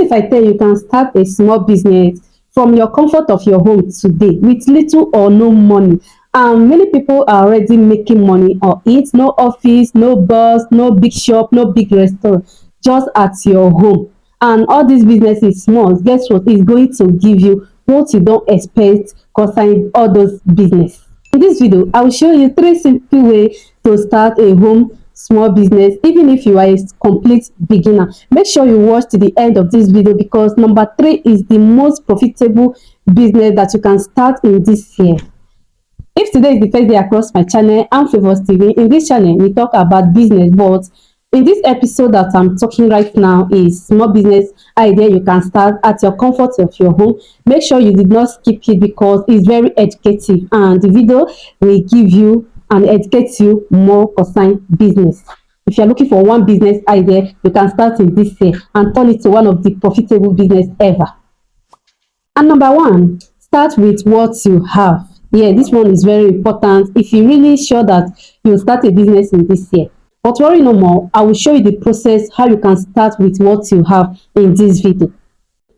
if I tell you can start a small business from your comfort of your home today with little or no money? And many people are already making money on it. No office, no boss, no big shop, no big restaurant, just at your home. And all these businesses small, guess what? Is going to give you what you don't expect concerning all those business. In this video, I will show you three simple ways to start a home small business, even if you are a complete beginner. Make sure you watch to the end of this video because number three is the most profitable business that you can start in this year. If today is the first day across my channel, I'm FavourTV. In this channel, we talk about business, but in this episode that I'm talking right now is small business idea you can start at your comfort of your home. Make sure you did not skip it because it's very educative and the video will give you and educate you more concerning business. If you're looking for one business idea, you can start in this year and turn it to one of the profitable business ever. And number one, start with what you have. Yeah, this one is very important if you're really sure that you'll start a business in this year. But worry no more, I will show you the process how you can start with what you have in this video.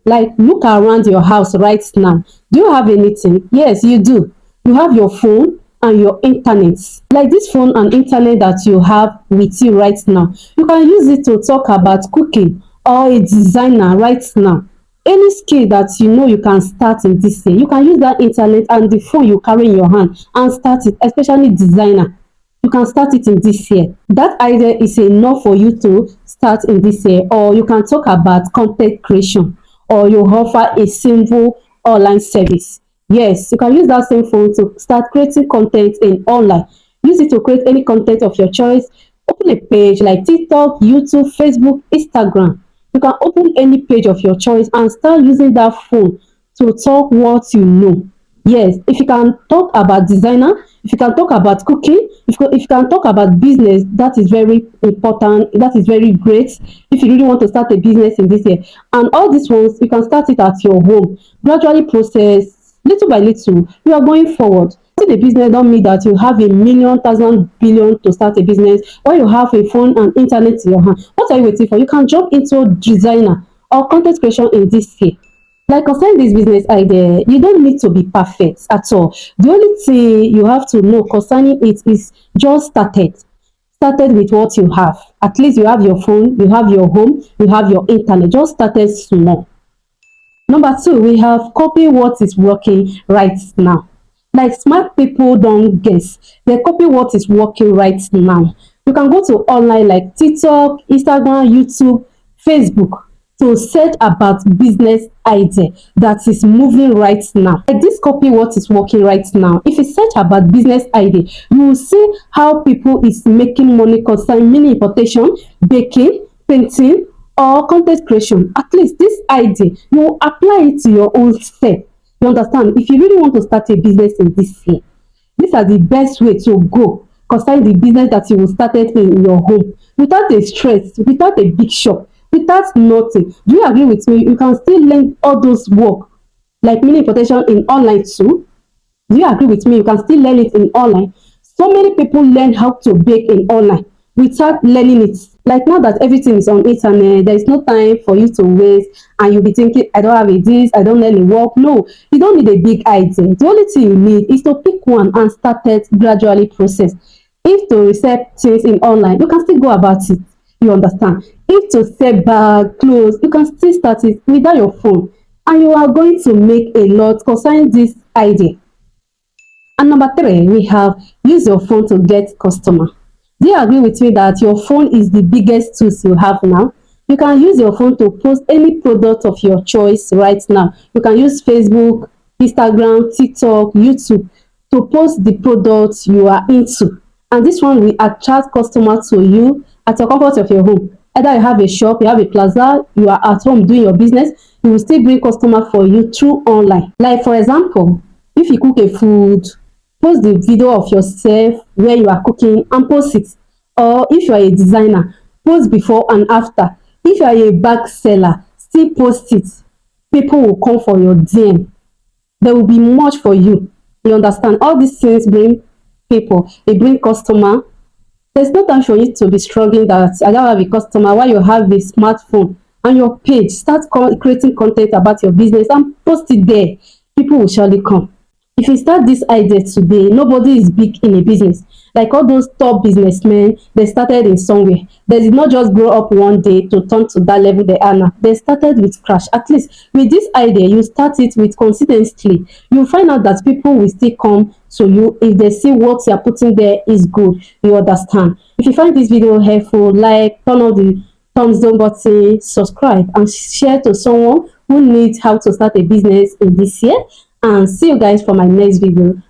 Like, look around your house right now. Do you have anything? Yes, you do. You have your phone and your internet. Like this phone and internet that you have with you right now, you can use it to talk about cooking or a designer right now. Any skill that you know you can start in this year, you can use that internet and the phone you carry in your hand and start it, especially designer. You can start it in this year. That idea is enough for you to start in this year. Or you can talk about content creation, or you offer a simple online service. Yes, you can use that same phone to start creating content in online. Use it to create any content of your choice. Open a page like TikTok, YouTube, Facebook, Instagram. You can open any page of your choice and start using that phone to talk what you know. Yes, if you can talk about designer, if you can talk about cooking, if you can talk about business, that is very important. That is very great if you really want to start a business in this year. And all these ones, you can start it at your home. Gradually process, little by little, you are going forward. The business don't mean that you have a million, thousand, billion to start a business, or you have a phone and internet in your hand. What are you waiting for? You can jump into designer or content creation in this year. Like concerning this business idea, you don't need to be perfect at all. The only thing you have to know concerning it is just started with what you have. At least you have your phone, you have your home, you have your internet. Just started small. Number two, we have copy what is working right now. Like smart people don't guess, they copy what is working right now. You can go to online like TikTok, Instagram, YouTube, Facebook to search about business idea that is moving right now. Like this copy what is working right now. If you search about business idea, you will see how people is making money concerning mini importation, baking, painting, or content creation. At least this idea, you will apply it to your own step. You understand? If you really want to start a business in this year, these are the best way to go concerning the business that you will start it in your home without a stress, without a big shop, without nothing. Do you agree with me? You can still learn all those work like mini importation in online too. Do you agree with me? You can still learn it in online. So many people learn how to bake in online without learning it. Like now that everything is on internet, there is no time for you to waste and you'll be thinking, I don't have a this, I don't learn a work. No, you don't need a big idea. The only thing you need is to pick one and start it gradually process. If to research things in online, you can still go about it. You understand? If to sell bag, clothes, you can still start it without your phone. And you are going to make a lot concerning this idea. And number three, we have use your phone to get customer. Do you agree with me that your phone is the biggest tool you have now? You can use your phone to post any product of your choice right now. You can use Facebook, Instagram, TikTok, YouTube to post the products you are into. And this one will attract customers to you at your comfort of your home. Either you have a shop, you have a plaza, you are at home doing your business, you will still bring customer for you through online. Like for example, if you cook a food, post the video of yourself where you are cooking and post it. Or if you are a designer, post before and after. If you are a bag seller, still post it. People will come for your DM. There will be much for you. You understand? All these things bring people, they bring customer. There's no time for you to be struggling that I don't have a customer while you have a smartphone and your page. Start creating content about your business and post it there. People will surely come. If you start this idea today, nobody is big in a business. Like all those top businessmen, they started in somewhere. They did not just grow up one day to turn to that level they are now. They started with crash. At least with this idea, you start it with consistently. You find out that people will still come to you if they see what you are putting there is good. You understand. If you find this video helpful, like, turn on the thumbs down button, subscribe, and share to someone who needs how to start a business in this year. And see you guys for my next video.